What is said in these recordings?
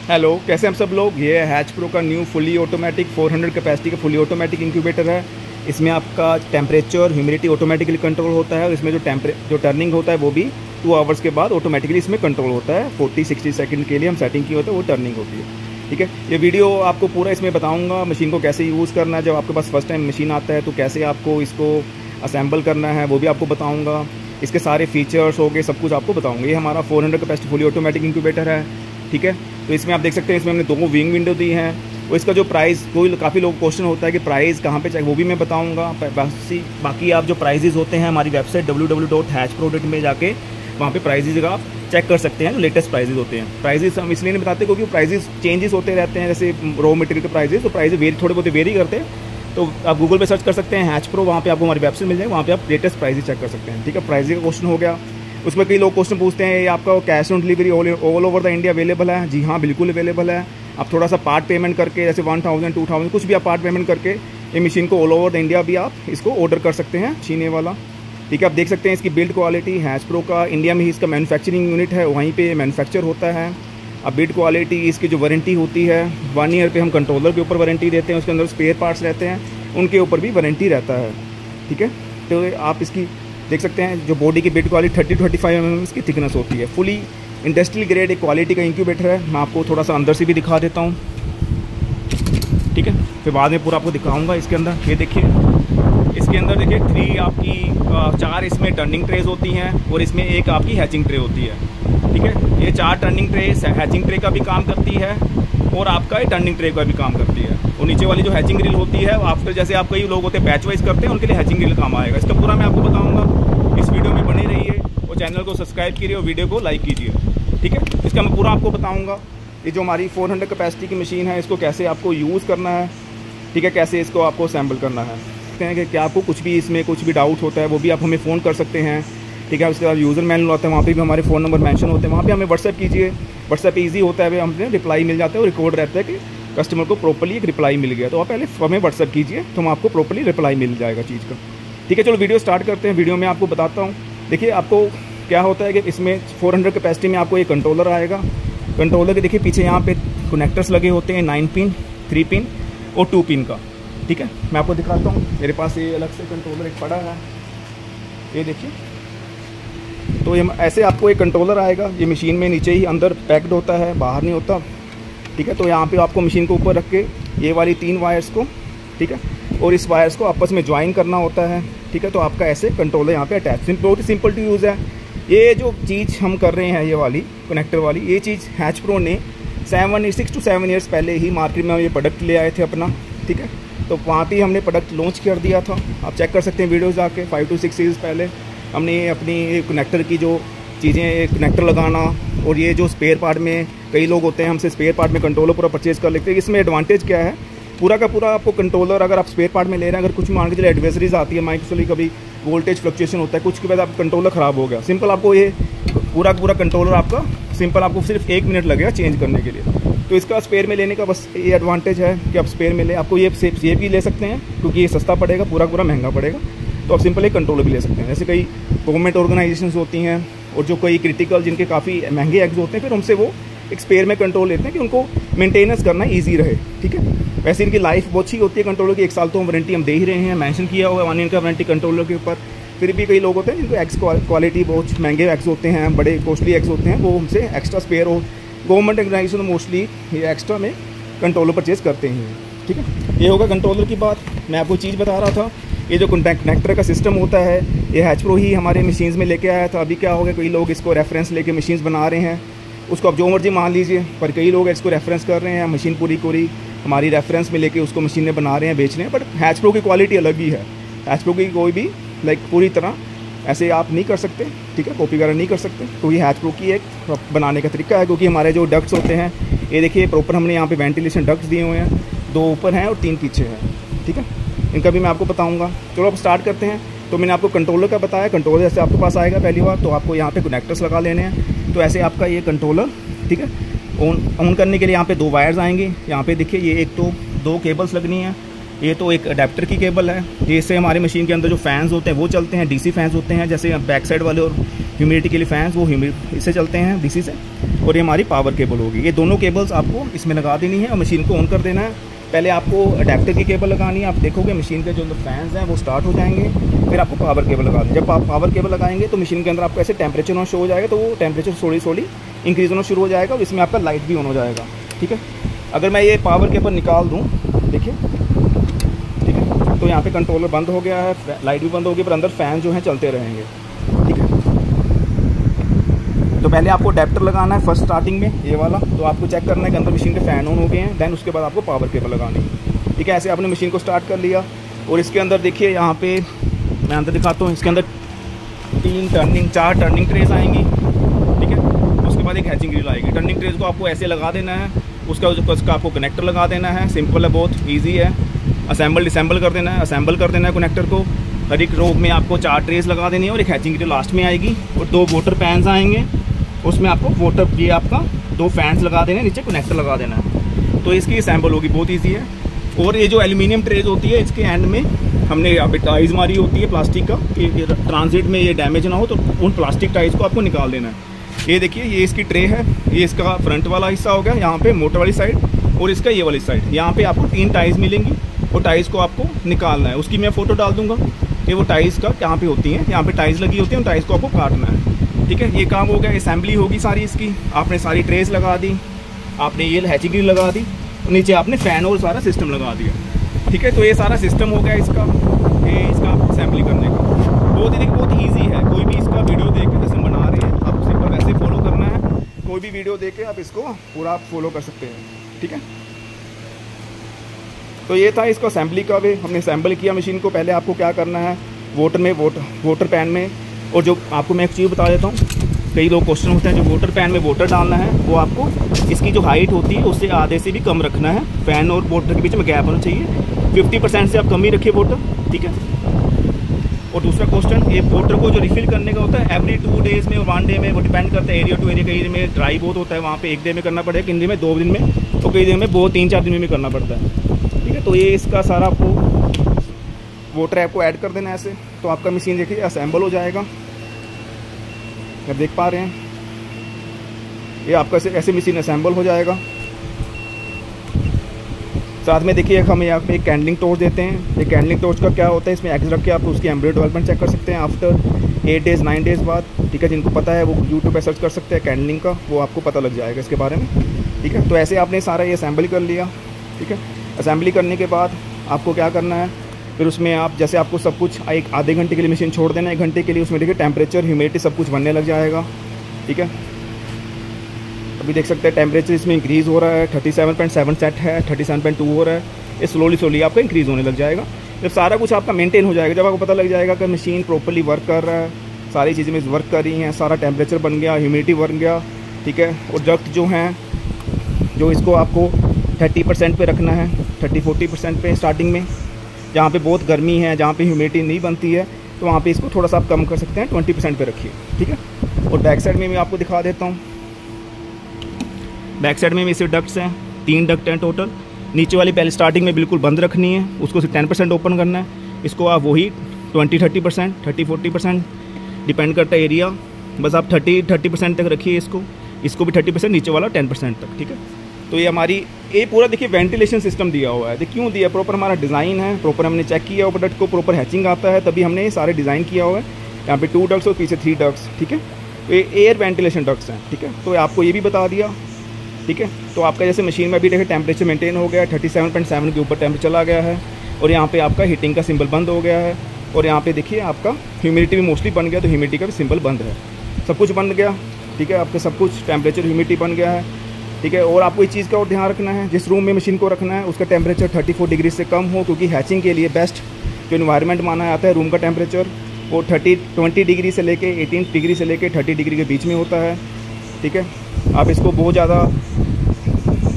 Hello, कैसे हम सब लोग। ये हैच प्रो का न्यू फुली ऑटोमेटिक 400 कैपेसिटी का फुली ऑटोमेटिक इंक्यूबेटर है। इसमें आपका टेम्परेचर ह्यूमिडिटी ऑटोमेटिकली कंट्रोल होता है और इसमें जो टर्निंग होता है वो भी 2 आवर्स के बाद ऑटोमेटिकली इसमें कंट्रोल होता है। 40-60 सेकंड के लिए हम सेटिंग की होता है, वो टर्निंग होती है। ठीक है, ये वीडियो आपको पूरा इसमें बताऊंगा मशीन को कैसे यूज़ करना है। जब आपके पास फर्स्ट टाइम मशीन आता है तो कैसे आपको इसको असेंबल करना है वो भी आपको बताऊँगा। इसके सारे फीचर्स हो गए, सब कुछ आपको बताऊँगा। ये हमारा 400 कैपेसिटी फुली ऑटोमेटिक इंक्यूबेटर है। ठीक है, तो इसमें आप देख सकते हैं इसमें हमने 2 विंग विंडो दी हैं। और इसका जो प्राइस, कोई काफ़ी लोग क्वेश्चन होता है कि प्राइस कहाँ पे चाहिए, वो भी मैं बताऊंगा। बाकी आप जो प्राइजेज़ होते हैं हमारी वेबसाइट www.hatchpro.in में जाके वहाँ पे प्राइजेज़ आप चेक कर सकते हैं। जो लेटेस्ट प्राइजेज़ होते हैं, प्राइजेज़ हम इसलिए नहीं बताते क्योंकि प्राइजेज़ चेंजेस होते रहते हैं। जैसे रॉ मटेरियल के प्राइजेज़, तो प्राइजेज़ थोड़े बहुत वेरी करते हैं। तो आप गूगल पे सर्च कर सकते हैं हैच प्रो, वहाँ पे आपको हमारी वेबसाइट मिल जाएगी, वहाँ पे आप लेटेस्ट प्राइजेज़ चेक कर सकते हैं। ठीक है, प्राइजेज़ का क्वेश्चन हो गया। उसमें कई लोग क्वेश्चन पूछते हैं ये आपका cash on delivery all over the India available है। जी हाँ, बिल्कुल अवेलेबल है। आप थोड़ा सा पार्ट पेमेंट करके, जैसे 1000 2000 कुछ भी आप पार्ट पेमेंट करके ये मशीन को ऑल ओवर द इंडिया भी आप इसको ऑर्डर कर सकते हैं, छीने वाला। ठीक है, आप देख सकते हैं इसकी बिल्ड क्वालिटी। हैच प्रो का इंडिया में ही इसका मैन्युफैक्चरिंग यूनिट है, वहीं पे मैन्युफैक्चर होता है। अब बिल्ड क्वालिटी, इसकी जो वारंटी होती है 1 ईयर पे हम कंट्रोलर के ऊपर वारंटी देते हैं, उसके अंदर स्पेयर पार्ट्स रहते हैं उनके ऊपर भी वारंटी रहता है। ठीक है, तो आप इसकी देख सकते हैं जो बॉडी की बिल्ड क्वालिटी 30-25 mm इसकी थिकनेस होती है। फुली इंडस्ट्रियल ग्रेड एक क्वालिटी का इंक्यूबेटर है। मैं आपको थोड़ा सा अंदर से भी दिखा देता हूँ। ठीक है, फिर बाद में पूरा आपको दिखाऊंगा। इसके अंदर ये देखिए, इसके अंदर देखिए 3 आपकी 4 इसमें टर्निंग ट्रेज होती हैं और इसमें एक आपकी हैचिंग ट्रे होती है। ठीक है, ये 4 टर्निंग ट्रे हैचिंग ट्रे का भी काम करती है और आपका ये टर्निंग ट्रे का भी काम करती है। और नीचे वाली जो हैचिंग ग्रिल होती है आफ्टर, जैसे आप कई लोग होते हैं बैच वाइज करते हैं, उनके लिए हैचिंग ग्रिल काम आएगा। इसका पूरा मैं आपको बताऊंगा। इस वीडियो में बने रहिए और चैनल को सब्सक्राइब कीजिए और वीडियो को लाइक कीजिए। ठीक है, इसका मैं पूरा आपको बताऊंगा। ये जो हमारी 400 कैपेसिटी की मशीन है, इसको कैसे आपको यूज़ करना है। ठीक है, कैसे इसको आपको असेंबल करना है। कहते हैं कि क्या आपको कुछ भी इसमें कुछ भी डाउट होता है वो भी आप हमें फ़ोन कर सकते हैं। ठीक है, उसके बाद यूज़र मैनुअल आता है, वहाँ पे भी हमारे फ़ोन नंबर मेंशन होते हैं, वहाँ पे हमें व्हाट्सएप कीजिए। व्हाट्सएप ईजी होता है, हमें रिप्लाई मिल जाता है और रिकॉर्ड रहता है कि कस्टमर को प्रॉपर्ली एक रिप्लाई मिल गया। तो आप पहले हमें व्हाट्सएप कीजिए तो हम आपको प्रॉपर्ली रिप्लाई मिल जाएगा चीज़ का। ठीक है, चलो वीडियो स्टार्ट करते हैं। वीडियो में आपको बताता हूँ। देखिए, आपको क्या होता है कि इसमें 400 कैपेसिटी में आपको ये कंट्रोलर आएगा। कंट्रोलर के देखिए पीछे यहाँ पे कनेक्टर्स लगे होते हैं, 9 पिन, 3 पिन और 2 पिन का। ठीक है, मैं आपको दिखाता हूँ। मेरे पास ये अलग से कंट्रोलर एक पड़ा है, ये देखिए। तो ये ऐसे आपको एक कंट्रोलर आएगा। ये मशीन में नीचे ही अंदर पैक्ड होता है, बाहर नहीं होता। ठीक है, तो यहाँ पे आपको मशीन को ऊपर रख के ये वाली 3 वायर्स को, ठीक है, और इस वायर्स को आपस में ज्वाइन करना होता है। ठीक है, तो आपका ऐसे कंट्रोलर यहाँ पे अटैच, बहुत ही सिंपल टू यूज़ है। ये जो चीज़ हम कर रहे हैं, ये वाली कनेक्टर वाली, ये चीज़ हैच प्रो ने 6 to 7 ईयर्स पहले ही मार्केट में ये प्रोडक्ट ले आए थे अपना। ठीक है, तो वहाँ पे हमने प्रोडक्ट लॉन्च कर दिया था। आप चेक कर सकते हैं वीडियोज़ जाके। 5 to 6 ईयर्स पहले हमने अपनी कनेक्टर की जो चीज़ें, कनेक्टर लगाना और ये जो स्पेयर पार्ट में कई लोग होते हैं हमसे स्पेयर पार्ट में कंट्रोलर पूरा परचेज़ कर लेते हैं। इसमें एडवांटेज क्या है, पूरा का पूरा आपको कंट्रोलर अगर आप स्पेयर पार्ट में ले रहे हैं, अगर कुछ मान के चलिए एडवर्सरीज आती है, माइक्रोसली कभी वोल्टेज फ्लक्चुएशन होता है, कुछ के बाद आप कंट्रोलर ख़राब हो गया, सिंपल आपको ये पूरा कंट्रोलर आपका सिंपल आपको सिर्फ 1 मिनट लगेगा चेंज करने के लिए। तो इसका स्पेयर में लेने का बस ये एडवांटेज है कि आप स्पेयर में ले, आपको ये भी ले सकते हैं क्योंकि ये सस्ता पड़ेगा, पूरा महंगा पड़ेगा। तो आप सिंपल एक कंट्रोलर भी ले सकते हैं। जैसे कई गवर्नमेंट ऑर्गेनाइजेशंस होती हैं और जो कोई क्रिटिकल जिनके काफ़ी महंगे एग्स होते हैं, फिर उनसे वो एक स्पेयर में कंट्रोल लेते हैं कि उनको मेंटेनेंस करना ईजी रहे। ठीक है, वैसे इनकी लाइफ बहुत अच्छी होती है कंट्रोलर की। 1 साल तो हम वारंटी हम दे ही रहे हैं, मेंशन किया हुआ है 1 ईयर का वारंटी कंट्रोलर के ऊपर। फिर भी कई लोग होते हैं जिनको एक्स क्वालिटी बहुत महंगे एक्स होते हैं, बड़े कॉस्टली एक्स होते हैं, वो हमसे एक्स्ट्रा स्पेयर हो, गवर्नमेंट ऑर्गेनाइजेशन मोस्टली ये एक्स्ट्रा में कंट्रोलर परचेज़ करते हैं। ठीक है, ये होगा कंट्रोलर की बात। मैं आपको चीज़ बता रहा था, ये जो कनेक्टर का सिस्टम होता है ये हैच प्रो ही हमारे मशीन्स में लेके आया था। अभी क्या हो गया, कई लोग इसको रेफरेंस लेके मशीन्स बना रहे हैं, उसको आप जो मर्जी मान लीजिए, पर कई लोग इसको रेफरेंस कर रहे हैं, मशीन पूरी हमारी रेफरेंस में लेके उसको मशीनें बना रहे हैं, बेच रहे हैं। बट हैच प्रो की क्वालिटी अलग ही है। हैच प्रो की कोई भी पूरी तरह ऐसे आप नहीं कर सकते। ठीक है, कॉपी वगैरह नहीं कर सकते। तो ये हैच प्रो की एक बनाने का तरीका है, क्योंकि हमारे जो डक्ट्स होते हैं, ये देखिए प्रॉपर हमने यहाँ पे वेंटिलेशन डक्ट्स दिए हुए हैं, 2 ऊपर हैं और 3 पीछे हैं। ठीक है, इनका भी मैं आपको बताऊंगा। चलो अब स्टार्ट करते हैं। तो मैंने आपको कंट्रोलर का बताया। कंट्रोलर जैसे आपके पास आएगा पहली बार, तो आपको यहाँ पे कनेक्टर्स लगा लेने हैं। तो ऐसे आपका ये कंट्रोलर, ठीक है, ऑन करने के लिए यहाँ पे 2 वायर्स आएंगे। यहाँ पे देखिए ये एक तो 2 केबल्स लगनी है। ये तो एक अडेप्टर की केबल है, जिससे हमारे मशीन के अंदर जो फैंस होते हैं वो चलते हैं, डीसी फैंस होते हैं, जैसे बैक साइड वाले और ह्यूमिडिटी के लिए फैंस, वो इससे चलते हैं डीसी से। और ये हमारी पावर केबल होगी। ये दोनों केबल्स आपको इसमें लगा देनी है और मशीन को ऑन कर देना है। पहले आपको अडेप्टर की केबल लगानी है। आप देखोगे मशीन के जो अंदर फैंस हैं वो स्टार्ट हो जाएंगे। फिर आपको पावर केबल लगानी है। जब आप पावर केबल लगाएंगे तो मशीन के अंदर आपको ऐसे टेम्परेचर होना शो हो जाएगा, तो वो टेम्परेचर सोली इंक्रीज़ होना शुरू हो जाएगा और इसमें आपका लाइट भी ऑन हो जाएगा। ठीक है, अगर मैं ये पावर केबल निकाल दूँ, देखिए, ठीक है, तो यहाँ पे कंट्रोलर बंद हो गया है, लाइट भी बंद होगी, पर अंदर फ़ैन जो हैं चलते रहेंगे। ठीक है, तो पहले आपको अडेप्टर लगाना है फर्स्ट स्टार्टिंग में, ये वाला। तो आपको चेक करना है कि अंदर मशीन के फ़ैन ऑन हो गए हैं। दैन उसके बाद आपको पावर केबल लगानी है। ठीक है, ऐसे आपने मशीन को स्टार्ट कर लिया। और इसके अंदर देखिए, यहाँ पे मैं अंदर दिखाता हूँ, इसके अंदर 4 टर्निंग ट्रेज आएंगी। ठीक है, उसके बाद एक हैचिंग ग्रिल आएगी। टर्निंग ट्रेज को आपको ऐसे लगा देना है, उसका आपको कनेक्टर लगा देना है। सिंपल है, बहुत ईजी है। असेंबल डिसेंबल कर देना है, असेंबल कर देना है कनेक्टर को। हर एक रो में आपको 4 ट्रेस लगा देनी है और एक हैचिंग ग्रिल लास्ट में आएगी। और 2 वाटर पैन्स आएंगे, उसमें आपको वाटर, ये आपका 2 फैंस लगा देने, नीचे कनेक्टर लगा देना है। तो इसकी असेंबल होगी, बहुत ईजी है। और ये जो एल्यूमिनियम ट्रेज होती है, इसके एंड में हमने यहाँ पे टाइज मारी होती है प्लास्टिक का, कि ट्रांजिट में ये डैमेज ना हो, तो उन प्लास्टिक टाइज को आपको निकाल देना है। ये देखिए, ये इसकी ट्रे है, ये इसका फ्रंट वाला हिस्सा हो गया, यहाँ पे मोटर वाली साइड, और इसका ये वाली साइड। यहाँ पे आपको 3 टाइज मिलेंगी, वो टाइज को आपको निकालना है। उसकी मैं फ़ोटो डाल दूँगा कि वो टाइज का कहाँ पे होती हैं। यहाँ पे टाइज लगी होती है, उन टाइज को आपको काटना है। ठीक है, ये काम हो गया। असेंबली होगी सारी इसकी। आपने सारी ट्रेस लगा दी, आपने ये हैचिंग ग्रिल लगा दी, नीचे आपने फ़ैन और सारा सिस्टम लगा दिया। ठीक है, तो ये सारा सिस्टम हो गया इसका असेंबली करने का। बहुत ईजी है। कोई भी इसका वीडियो देख के जैसे बना रहे हैं, आप सिंपल वैसे फॉलो करना है। कोई भी वीडियो देख के आप इसको पूरा आप फॉलो कर सकते हैं। ठीक है, तो ये था इसका असेंबली का वे। हमने असेंबल किया मशीन को। पहले आपको क्या करना है, वाटर पैन में, और जो आपको मैं एक चीज़ बता देता हूँ, कई लोग क्वेश्चन होते हैं, जो वाटर पैन में वाटर डालना है वो आपको इसकी जो हाइट होती है उससे आधे से भी कम रखना है। फैन और वाटर के बीच में गैप होना चाहिए। 50% से आप कम ही रखिए वाटर। ठीक है, और दूसरा क्वेश्चन, ये वाटर को जो रिफ़िल करने का होता है एवरी 2 डेज़ में और 1 डे में, वो डिपेंड करता है एरिया टू एरिया। कई में ड्राई बहुत होता है, वहाँ पे 1 डे में करना पड़ेगा, कई दिन में 2 दिन में, और कई दिन में 3-4 दिन में भी करना पड़ता है। ठीक है, तो ये इसका सारा आपको वाटर ऐप को ऐड कर देना है ऐसे। तो आपका मशीन देखिए असेंबल हो जाएगा। आप देख पा रहे हैं, ये आपका ऐसे मशीन असेंबल हो जाएगा। साथ में देखिए हम यहाँ पे एक कैंडलिंग टॉर्च देते हैं। ये कैंडलिंग टॉर्च का क्या होता है, इसमें एक्स रख के आप उसकी एम्ब्रॉयडरी डेवलपमेंट चेक कर सकते हैं आफ्टर 8 डेज़ 9 डेज़ बाद। ठीक है, जिनको पता है वो यूट्यूब पे सर्च कर सकते हैं कैंडलिंग का, वो आपको पता लग जाएगा इसके बारे में। ठीक है, तो ऐसे आपने सारा ये असेंबली कर लिया। ठीक है, असेंबली करने के बाद आपको क्या करना है, फिर उसमें आप जैसे आपको सब कुछ एक आधे घंटे के लिए मशीन छोड़ देना, 1 घंटे के लिए। उसमें देखिए टेम्परेचर, ह्यूमिडिटी सब कुछ बनने लग जाएगा। ठीक है, अभी देख सकते हैं टेम्परेचर इसमें इंक्रीज़ हो रहा है। 37.7 सेट है, 37.2 हो रहा है। ये स्लोली आपका इंक्रीज़ होने लग जाएगा। जब सारा कुछ आपका मेंटेन हो जाएगा, जब आपको पता लग जाएगा कि मशीन प्रॉपर्ली वर्क कर रहा है, सारी चीज़ें में वर्क कर रही हैं, सारा टेम्परेचर बन गया, ह्यूमिडिटी बन गया। ठीक है, और डक्ट जो हैं, जो इसको आपको 30% पे रखना है, 30-40% पे स्टार्टिंग में। जहाँ पे बहुत गर्मी है, जहाँ पे ह्यूमिडिटी नहीं बनती है, तो वहाँ पे इसको थोड़ा सा आप कम कर सकते हैं, 20% पे रखिए। ठीक है, और बैक साइड में मैं आपको दिखा देता हूँ। बैक साइड में इसे डक्ट्स हैं, 3 डक्ट हैं टोटल। नीचे वाली पहले स्टार्टिंग में बिल्कुल बंद रखनी है, उसको सिर्फ 10% ओपन करना है। इसको आप वही 20-30%, 30-40% डिपेंड करता है एरिया, बस आप 30% तक रखिए इसको भी 30%, नीचे वाला 10% तक। ठीक है, तो ये हमारी ये पूरा देखिए वेंटिलेशन सिस्टम दिया हुआ है। देखिए क्यों दिया, प्रॉपर हमारा डिज़ाइन है, प्रॉपर हमने चेक किया हुआ प्रोडक्ट को, प्रॉपर हैचिंग आता है, तभी हमने ये सारे डिज़ाइन किया हुआ है। यहाँ पे 2 डक्ट्स और पीछे 3 डक्ट्स। ठीक है, तो ये एयर वेंटिलेशन डक्ट्स हैं। ठीक है, तो आपको ये भी बता दिया। ठीक है, तो आपका जैसे मशीन में अभी देखिए टेम्परेचर मेंटेन हो गया, 37.7 के ऊपर टेम्परेचर चला गया है, और यहाँ पे आपका हीटिंग का सिंबल बंद हो गया है, और यहाँ पे देखिए आपका ह्यूमिडिटी भी मोस्टली बन गया, तो ह्यूमिडिटी का भी सिंबल बंद है, सब कुछ बन गया। ठीक है, आपका सब कुछ टेम्परेचर ह्यूमिडिटी बन गया है। ठीक है, और आपको इस चीज़ का और ध्यान रखना है, जिस रूम में मशीन को रखना है उसका टेम्परेचर 34 डिग्री से कम हो, क्योंकि हैचिंग के लिए बेस्ट जो इन्वायरमेंट माना जाता है रूम का टेम्परेचर, वो 20 डिग्री से लेके 18 डिग्री से लेके 30 डिग्री के बीच में होता है। ठीक है, आप इसको बहुत ज़्यादा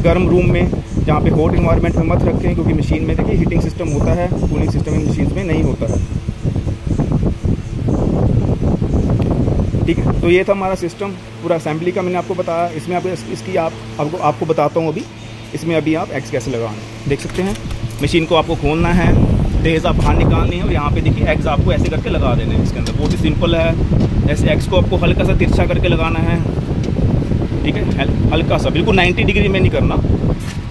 गर्म रूम में, जहाँ पे हॉट इन्वायरमेंट में मत रखें, क्योंकि मशीन में देखिए हीटिंग सिस्टम होता है, कूलिंग सिस्टम इन मशीन में नहीं होता है। ठीक है, तो ये था हमारा सिस्टम पूरा असेंबली का, मैंने आपको बताया। इसमें आपको बताता हूँ अभी इसमें अभी आप एग्स कैसे लगाएं। देख सकते हैं मशीन को आपको खोलना है, ट्रेज आप बाहर निकालनी है, और यहाँ पे देखिए एग्स आपको ऐसे करके लगा देने हैं इसके अंदर। बहुत ही सिंपल है। ऐसे एग्स को आपको हल्का सा तिरछा करके लगाना है। ठीक है। हल्का सा, बिल्कुल 90 डिग्री में नहीं करना।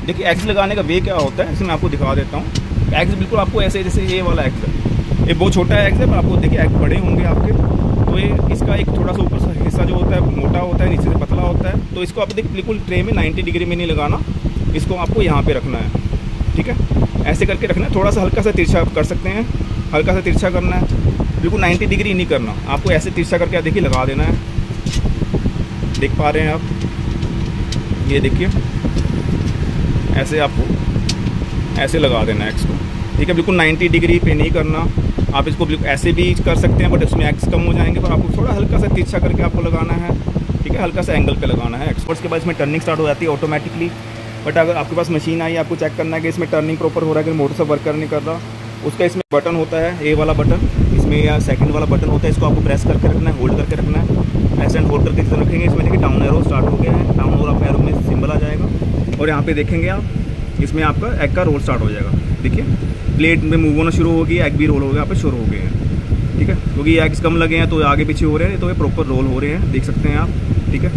देखिए एग्स लगाने का वे क्या होता है, इसमें आपको दिखा देता हूँ। एग्स बिल्कुल आपको ऐसे, जैसे ये वाला एग्स है, ये बहुत छोटा एग्स है, पर आपको देखिए एग बड़े होंगे आपके, तो ये इसका एक थोड़ा सा ऊपर सा हिस्सा जो होता है मोटा होता है, नीचे से पतला होता है। तो इसको आप देखिए बिल्कुल ट्रे में 90 डिग्री में नहीं लगाना, इसको आपको यहाँ पे रखना है, ठीक है। ऐसे करके रखना है, थोड़ा सा हल्का सा तिरछा कर सकते हैं, हल्का सा तिरछा करना है, बिल्कुल 90 डिग्री नहीं करना आपको। ऐसे तिरछा करके देखिए लगा देना है, देख पा रहे हैं आप, ये देखिए ऐसे आपको ऐसे लगा देना है इसको, ठीक है। बिल्कुल 90 डिग्री पे नहीं करना। आप इसको ऐसे भी कर सकते हैं, बट उसमें एक्स कम हो जाएंगे, पर आपको थोड़ा हल्का सा तिरछा करके आपको लगाना है, ठीक है। हल्का सा एंगल पे लगाना है एक्स। उसके बाद इसमें टर्निंग स्टार्ट हो जाती है ऑटोमेटिकली। बट अगर आपके पास मशीन आई, आपको चेक करना है कि इसमें टर्निंग प्रॉपर हो रहा है कि मोटर से वर्क कर नहीं कर रहा। उसका इसमें बटन होता है, ए वाला बटन, इसमें या सेकंड वाला बटन होता है, इसको आपको प्रेस करके रखना है, होल्ड करके रखना है। प्रेस एंड होल्ड करके जितना रखेंगे, इसमें देखिए डाउन एरो स्टार्ट हो गया है, डाउन और अप एरो में सिंबल आ जाएगा, और यहाँ पे देखेंगे आप, इसमें आपका एग का रोल स्टार्ट हो जाएगा। देखिए प्लेट में मूव होना शुरू होगी, एग भी रोल हो गया, यहाँ पे शुरू हो गए हैं, ठीक है। क्योंकि ये एग्स कम लगे हैं तो आगे पीछे हो रहे हैं, तो ये प्रॉपर रोल हो रहे हैं, देख सकते हैं आप, ठीक है।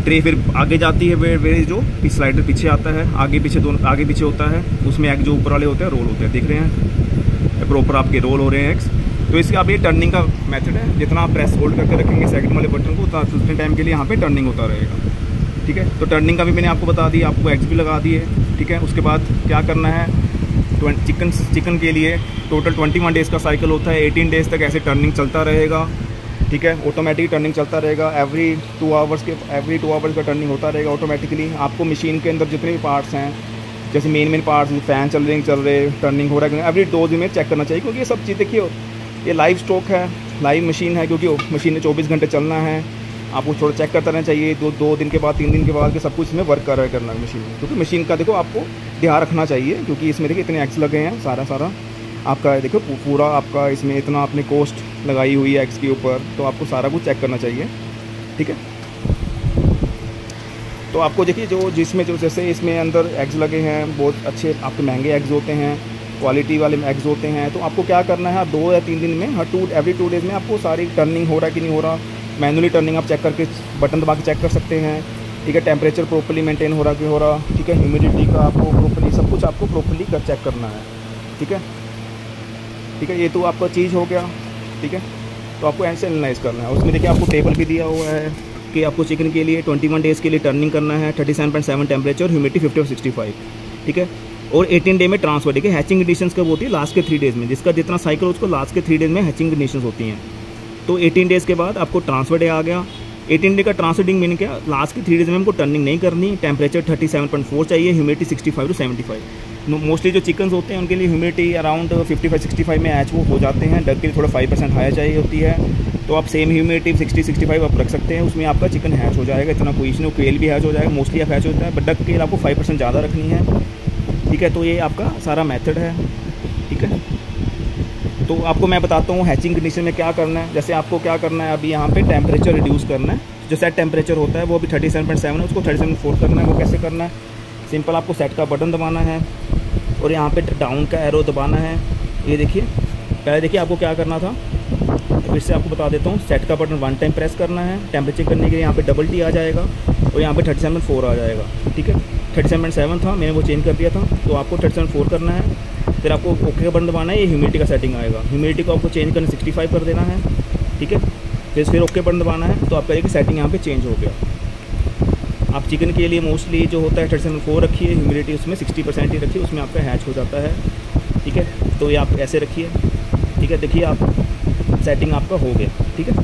ट्रे फिर आगे जाती है, वे जो स्लाइडर पीछे आता है, आगे पीछे दोनों आगे पीछे होता है, उसमें एग जो ऊपर वाले होते हैं रोल होते हैं, देख रहे हैं प्रॉपर आपके रोल हो रहे हैं एग्स। तो इसका आप ये टर्निंग का मेथड है, जितना आप प्रेस होल्ड करके रखेंगे सेकंड वाले बटन को, उतने टाइम के लिए यहाँ पे टर्निंग होता रहेगा, ठीक है। तो टर्निंग का भी मैंने आपको बता दिया, आपको एग्स भी लगा दिए, ठीक है। उसके बाद क्या करना है, चिकन के लिए टोटल 21 डेज़ का साइकिल होता है, 18 डेज़ तक ऐसे टर्निंग चलता रहेगा, ठीक है। ऑटोमेटिक टर्निंग चलता रहेगा, एवरी 2 आवर्स का टर्निंग होता रहेगा ऑटोमेटिकली। आपको मशीन के अंदर जितने भी पार्ट्स हैं, जैसे मेन पार्ट्स, फैन चल रहे, टर्निंग हो रहा है, एवरी 2 दिन में चेक करना चाहिए, क्योंकि ये सब चीज़ देखिए ये लाइव स्टॉक है, लाइव मशीन है, क्योंकि मशीन में 24 घंटे चलना है। आपको थोड़ा चेक करता रहना चाहिए, 2 दिन के बाद, 3 दिन के बाद कि सब कुछ इसमें वर्क कर रहा है करना है मशीन में। क्योंकि मशीन का देखो आपको ध्यान रखना चाहिए, क्योंकि इसमें देखिए इतने एक्स लगे हैं, सारा आपका देखो पूरा आपका इसमें इतना आपने कॉस्ट लगाई हुई है एक्स के ऊपर, तो आपको सारा कुछ चेक करना चाहिए, ठीक है। तो आपको देखिए जिसमें जैसे इसमें अंदर एग्स लगे हैं, बहुत अच्छे आपके महंगे एग्स होते हैं, क्वालिटी वाले एग्स होते हैं। तो आपको क्या करना है, 2 या 3 दिन में एवरी 2 डेज़ में आपको सारी टर्निंग हो रहा है कि नहीं हो रहा, मैनुअली टर्निंग आप चेक करके बटन दबा के चेक कर सकते हैं, ठीक है। टेम्परेचर प्रॉपर्ली मेंटेन हो रहा कि हो रहा, ठीक है। ह्यूमिडिटी का आपको प्रॉपर्ली सब कुछ आपको प्रॉपर्ली चेक करना है, ठीक है, ठीक है। ये तो आपका चीज़ हो गया, ठीक है। तो आपको ऐसे एनालाइज करना है। उसमें देखिए आपको टेबल भी दिया हुआ है कि आपको चिकन के लिए 21 डेज़ के लिए टर्निंग करना है, 37.7 टेम्परेचर, ह्यूमिडिटी 50 और 65, ठीक है। और 18 डे में ट्रांसफर, ठीक है। हैचिंग कंडीशंस कब होती है, लास्ट के 3 डेज़ में, जिसका जितना साइकिल उसको लास्ट के 3 डेज़ में हैचिंग कंडीशंस होती हैं। तो 18 डेज़ के बाद आपको ट्रांसफर डे आ गया। 18 डे का ट्रांसफरिंग मीनिंग क्या, लास्ट के 3 डेज़ में हमको टर्निंग नहीं करनी, टेम्परेचर 37.4 चाहिए, ह्यूमिडिटी 65 to 75। मोस्टली जो चिकन्स होते हैं उनके लिए ह्यूमिडिटी अराउंड 55-65 में एच वो हो जाते हैं। डक के लिए थोड़ा 5% हायर चाहिए होती है, तो आप सेम ह्यूमिडिटी 60-65 आप रख सकते हैं, उसमें आपका चिकन हैच हो जाएगा, इतना कोई इशू नहीं। क्वेल भी हैच हो जाएगा, मोस्टली आप हैच होता है, बट डक के लिए आपको 5% ज़्यादा रखनी है, ठीक है। तो ये आपका सारा मेथड है, ठीक है। तो आपको मैं बताता हूँ हैचिंग कंडीशन में क्या करना है। जैसे आपको क्या करना है, अभी यहाँ पे टेम्परेचर रिड्यूस करना है, जो सेट टेम्परेचर होता है वो अभी 37.7 है, उसको 37.4 करना है। वो कैसे करना है, सिंपल आपको सेट का बटन दबाना है और यहाँ पे डाउन का एरो दबाना है। ये देखिए, पहले देखिए आपको क्या करना था, फिर से आपको बता देता हूँ। सेट का बटन 1 टाइम प्रेस करना है, टेम्परेचर करने के लिए यहाँ पे डबल टी आ जाएगा और यहाँ पे 37.4 आ जाएगा, ठीक है। 37.7 था, मैंने वो चेंज कर दिया था, तो आपको 37.4 करना है। फिर आपको ओके का बटन दबाना है, ये ह्यूमिडिटी का सेटिंग आएगा, ह्यूमिडिटी को आपको चेंज करना 65 कर देना है, ठीक है। फिर ओके बटन दबाना है, तो आपका देखिए सेटिंग यहाँ पे चेंज हो गया। आप चिकन के लिए मोस्टली जो होता है 37.4 रखिए, ह्यूमिडिटी उसमें 60% ही रखिए, उसमें आपका हैच हो जाता है, ठीक है। तो ये आप ऐसे रखिए, ठीक है। देखिए आप सेटिंग आपका हो गया, ठीक है।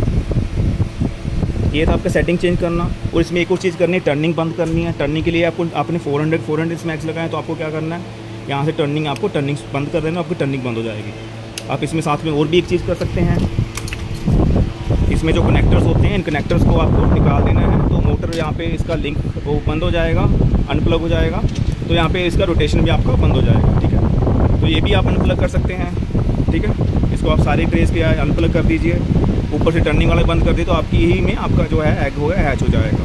ये था आपका सेटिंग चेंज करना। और इसमें एक और चीज़ करनी है, टर्निंग बंद करनी है। टर्निंग के लिए आपको आपने 400 स्मैक्स लगाए, तो आपको क्या करना है, यहाँ से टर्निंग बंद कर देना, आपकी टर्निंग बंद हो जाएगी। आप इसमें साथ में और भी एक चीज़ कर सकते हैं, इसमें जो कनेक्टर्स होते हैं, इन कनेक्टर्स को आपको निकाल देना है, तो मोटर यहाँ पे इसका लिंक वो बंद हो जाएगा, अनप्लग हो जाएगा, तो यहाँ पे इसका रोटेशन भी आपका बंद हो जाएगा, ठीक है। तो ये भी आप अनप्लग कर सकते हैं, ठीक है। इसको आप सारे ट्रेस के अनप्लग कर दीजिए, ऊपर से टर्निंग वाला बंद कर दिए, तो आपकी ही में आपका जो है एग होगा हैच हो जाएगा,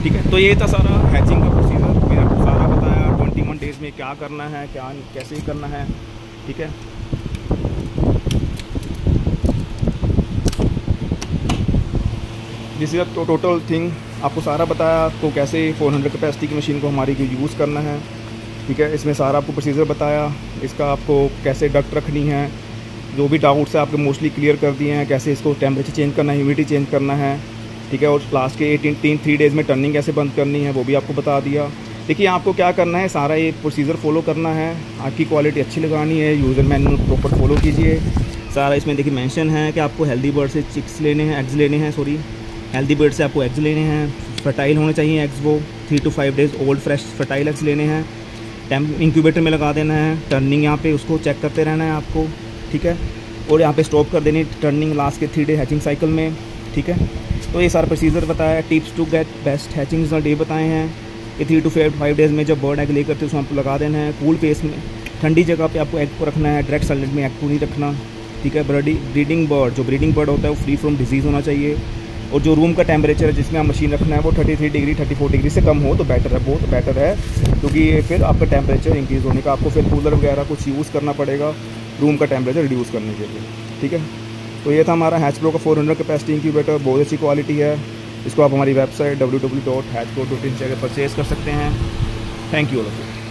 ठीक है। तो ये था सारा हैचिंग का प्रोसीजर, मैंने आपको सारा बताया 21 डेज़ में क्या करना है, क्या कैसे करना है, ठीक है। This is a total thing आपको सारा बताया आपको कैसे 400 कैपेसिटी की मशीन को हमारी को यूज़ करना है, ठीक है। इसमें सारा आपको प्रोसीजर बताया, इसका आपको कैसे डक्ट रखनी है, जो भी डाउट्स है आपके मोस्टली क्लियर कर दिए हैं, कैसे इसको टेम्परेचर चेंज करना है, ह्यूमिडिटी चेंज करना है, ठीक है। और लास्ट के 3 डेज़ में टर्निंग कैसे बंद करनी है वो भी आपको बता दिया। देखिए आपको क्या करना है, सारा ये प्रोसीजर फॉलो करना है, आपकी क्वालिटी अच्छी लगानी है, यूज़र मैनुअल प्रॉपर फॉलो कीजिए। सारा इसमें देखिए मेंशन है कि आपको हेल्दी बर्ड से चिक्स लेने हैं, एग्स लेने हैं, सॉरी हेल्दी बर्ड से आपको एग्स लेने हैं, फर्टाइल होने चाहिए एग्स, वो 3 to 5 days old fresh fertile eggs लेने हैं, इंक्यूबेटर में लगा देना है, टर्निंग यहाँ पे उसको चेक करते रहना है आपको, ठीक है। और यहाँ पे स्टॉप कर देनी टर्निंग लास्ट के 3 डे हैचिंग साइकिल में, ठीक है। तो ये सारा प्रोसीजर बताया है। Tips to get best hatching result ये बताए हैं कि 3 to 5 डेज़ में जब बर्ड एग ले करते उसमें आपको लगा देना है, कूल प्लेस में ठंडी जगह पे आपको एग को रखना है, डायरेक्ट सनलाइट में एग को नहीं रखना, ठीक है। ब्रीडिंग बर्ड जो ब्रीडिंग बर्ड होता है वो फ्री फ्रॉम डिजीज़ होना चाहिए, और जो रूम का टेम्परेचर है जिसमें आप मशीन रखना है वो 33 डिग्री 34 डिग्री से कम हो तो बेटर है, बहुत बेटर है, क्योंकि ये फिर आपका टेम्परेचर इंक्रीज़ होने का आपको फिर कूलर वगैरह कुछ यूज़ करना पड़ेगा रूम का टेम्परेचर रिड्यूस करने के लिए, ठीक है। तो ये था हमारा हैचप्रो का 400 कैपेसिटी इंक्यूबेटर, बहुत अच्छी क्वालिटी है। इसको आप हमारी वेबसाइट www.hatchpro.in से परचेज़ कर सकते हैं। Thank you all of you.